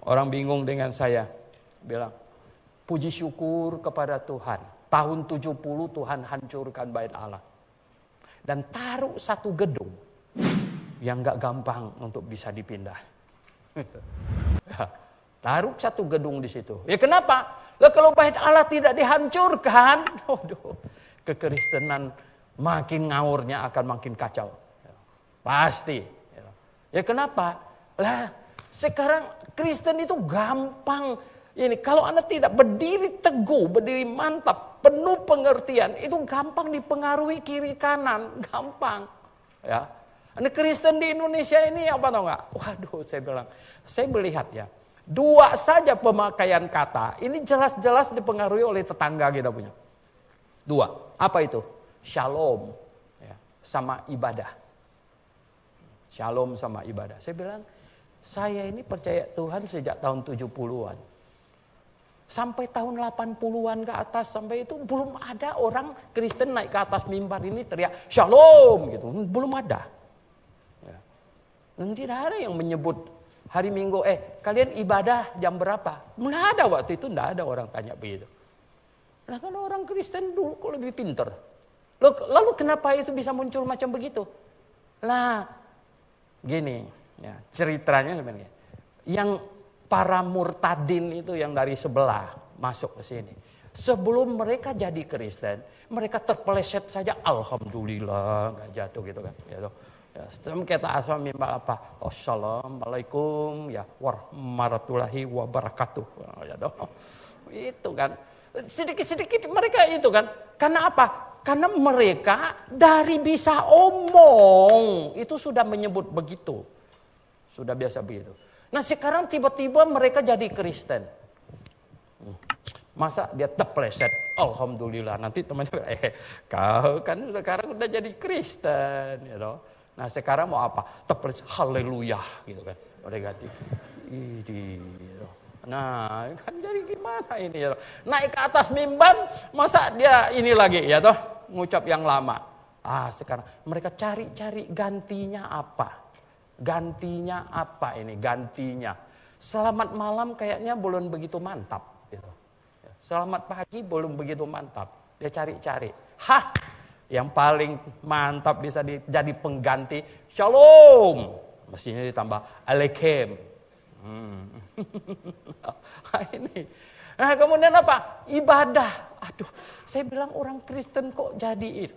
Orang bingung dengan saya. Bilang, puji syukur kepada Tuhan. Tahun 70 Tuhan hancurkan bait Allah. Dan taruh satu gedung yang gak gampang untuk bisa dipindah. Taruh satu gedung di situ. Ya kenapa? Lah kalau bait Allah tidak dihancurkan, kekristenan makin ngawurnya akan makin kacau. Pasti. Ya kenapa? Lah sekarang Kristen itu gampang. Ini kalau Anda tidak berdiri teguh, berdiri mantap, penuh pengertian, itu gampang dipengaruhi kiri kanan, gampang. Ya. Anda Kristen di Indonesia ini apa tau nggak? Waduh, saya melihat ya. Dua saja pemakaian kata, ini jelas-jelas dipengaruhi oleh tetangga kita punya. Dua, apa itu? Shalom, ya, sama ibadah. Shalom sama ibadah. Saya bilang, saya ini percaya Tuhan sejak tahun 70-an. Sampai tahun 80-an ke atas, sampai itu belum ada orang Kristen naik ke atas mimbar ini teriak, Shalom, gitu. Belum ada. Ya. Dan tidak ada yang menyebut, hari Minggu, kalian ibadah jam berapa? Nggak ada waktu itu, nggak ada orang tanya begitu. Nah kalau orang Kristen dulu kok lebih pinter. Lalu kenapa itu bisa muncul macam begitu? Nah, gini, ya, ceritanya sebenarnya. Yang para murtadin itu yang dari sebelah masuk ke sini. Sebelum mereka jadi Kristen, mereka terpeleset saja, Alhamdulillah, nggak jatuh gitu kan. Gitu. Ya, setelah kita asal mimba apa? Assalamualaikum ya warahmatullahi wabarakatuh. Ya dong. Itu kan. Sedikit-sedikit mereka itu kan. Karena apa? Karena mereka dari bisa omong itu sudah menyebut begitu. Sudah biasa begitu. Nah, sekarang tiba-tiba mereka jadi Kristen. Masa dia terpleset? Alhamdulillah. Nanti teman-teman kau kan sekarang udah jadi Kristen, ya you know? Nah sekarang mau apa? Terpleset, haleluya gitu kan. Mereka ganti. Nah kan jadi gimana ini ya? Naik ke atas mimbar, masa dia ini lagi ya toh ngucap yang lama. Sekarang mereka cari-cari gantinya apa? Gantinya apa ini? Gantinya. Selamat malam kayaknya belum begitu mantap gitu. Selamat pagi belum begitu mantap. Dia cari-cari. Yang paling mantap bisa jadi pengganti Shalom. Mestinya ditambah Alaikum. Ini. Nah, kemudian apa? Ibadah. Aduh, saya bilang orang Kristen kok jadi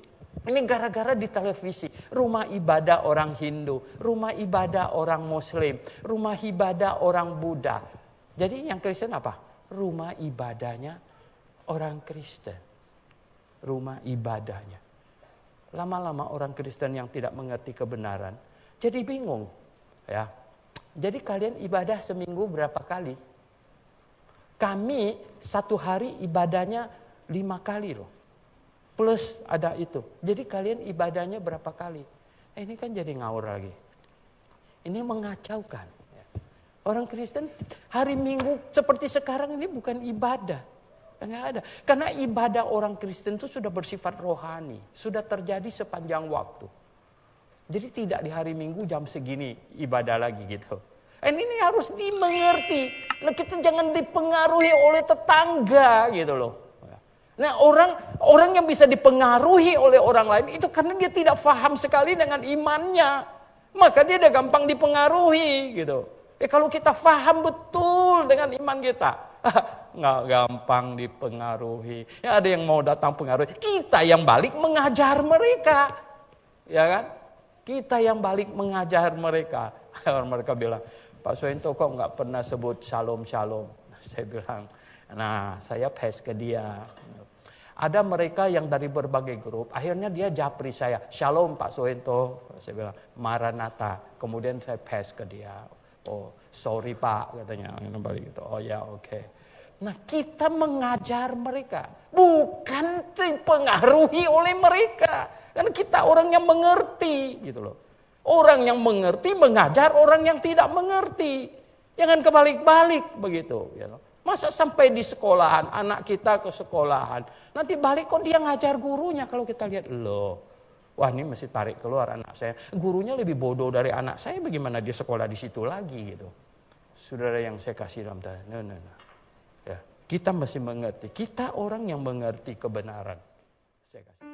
ini gara-gara di televisi. Rumah ibadah orang Hindu, rumah ibadah orang Muslim, rumah ibadah orang Buddha. Jadi yang Kristen apa? Rumah ibadahnya orang Kristen. Rumah ibadahnya. Lama-lama orang Kristen yang tidak mengerti kebenaran jadi bingung, ya. Jadi kalian ibadah seminggu berapa kali? Kami satu hari ibadahnya 5 kali loh. Plus ada itu. Jadi kalian ibadahnya berapa kali? Ini kan jadi ngawur lagi. Ini mengacaukan. Orang Kristen hari Minggu seperti sekarang ini bukan ibadah. Enggak ada. Karena ibadah orang Kristen itu sudah bersifat rohani. Sudah terjadi sepanjang waktu. Jadi tidak di hari Minggu jam segini ibadah lagi gitu. Ini harus dimengerti. Nah, kita jangan dipengaruhi oleh tetangga gitu loh. Nah orang yang bisa dipengaruhi oleh orang lain itu karena dia tidak paham sekali dengan imannya. Maka dia udah gampang dipengaruhi gitu. Kalau kita paham betul dengan iman kita. Nggak gampang dipengaruhi. Ya ada yang mau datang pengaruhi. Kita yang balik mengajar mereka. Ya kan? Kita yang balik mengajar mereka. Mereka bilang, Pak Soento kok nggak pernah sebut shalom-shalom. Saya bilang, nah saya pass ke dia. Ada mereka yang dari berbagai grup. Akhirnya dia japri saya. Shalom Pak Soento. Saya bilang, Maranatha. Kemudian saya pass ke dia. Oh sorry Pak katanya. Oh ya oke. Nah kita mengajar mereka. Bukan dipengaruhi oleh mereka. Karena kita orang yang mengerti gitu loh. Orang yang mengerti mengajar orang yang tidak mengerti. Jangan kebalik-balik begitu. Ya. Masa sampai di sekolahan, anak kita ke sekolahan. Nanti balik kok dia ngajar gurunya. Kalau kita lihat, loh. Wah ini mesti tarik keluar anak saya. Gurunya lebih bodoh dari anak saya. Bagaimana dia sekolah di situ lagi gitu. Saudara yang saya kasih dalam tanda. No. Ya, kita mesti mengerti. Kita orang yang mengerti kebenaran. Saya kasih.